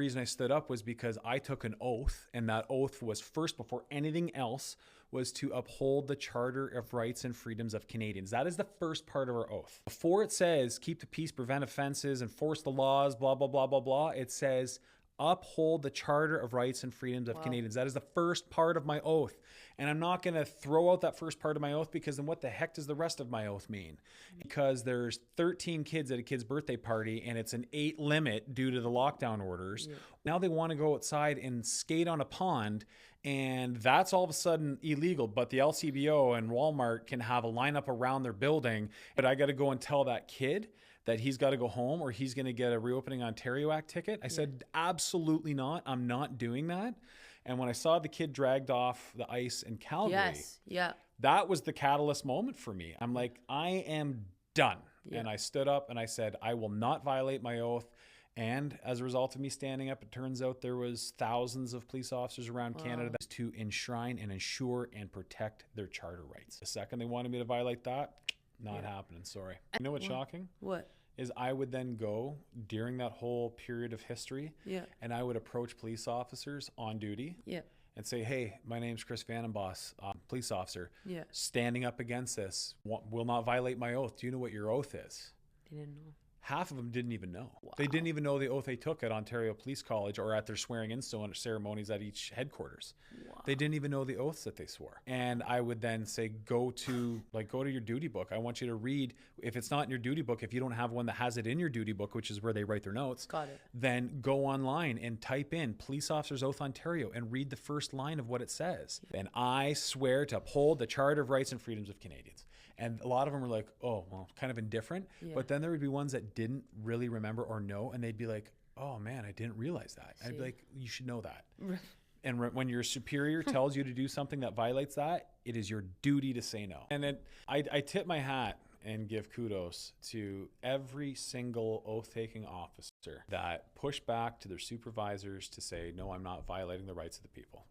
reason I stood up was because I took an oath, and that oath was first, before anything else, was to uphold the Charter of Rights and Freedoms of Canadians. That is the first part of our oath. Before it says keep the peace, prevent offenses, enforce the laws, blah, blah, blah, blah, blah, it says uphold the Charter of Rights and Freedoms of Canadians. That is the first part of my oath. And I'm not going to throw out that first part of my oath, because then what the heck does the rest of my oath mean? Because there's 13 kids at a kid's birthday party and it's an 8 limit due to the lockdown orders. Yeah. Now they want to go outside and skate on a pond, and that's all of a sudden illegal. But the LCBO and Walmart can have a lineup around their building. But I got to go and tell that kid that he's got to go home or he's going to get a Reopening Ontario Act ticket. I said, absolutely not. I'm not doing that. And when I saw the kid dragged off the ice in Calgary, that was the catalyst moment for me. I'm like, I am done. Yeah. And I stood up and I said, I will not violate my oath. And as a result of me standing up, it turns out there was thousands of police officers around Canada to enshrine and ensure and protect their charter rights. The second they wanted me to violate that, not happening. Sorry. You know what's shocking? What? Is I would then go during that whole period of history, and I would approach police officers on duty and say, hey, my name's Chris Vandenbos, police officer, standing up against this, will not violate my oath. Do you know what your oath is? They didn't know. Half of them didn't even know. Wow. They didn't even know the oath they took at Ontario Police College or at their swearing-in ceremonies at each headquarters. Wow. They didn't even know the oaths that they swore. And I would then say, go to your duty book. I want you to read, if it's not in your duty book, if you don't have one that has it in your duty book, which is where they write their notes, then go online and type in Police Officers Oath Ontario and read the first line of what it says. And I swear to uphold the Charter of Rights and Freedoms of Canadians. And a lot of them were like, oh, well, kind of indifferent. Yeah. But then there would be ones that didn't really remember or know, and they'd be like, oh, man, I didn't realize that. I'd be like, you should know that. And when your superior tells you to do something that violates that, it is your duty to say no. And then I tip my hat and give kudos to every single oath-taking officer that pushed back to their supervisors to say, no, I'm not violating the rights of the people.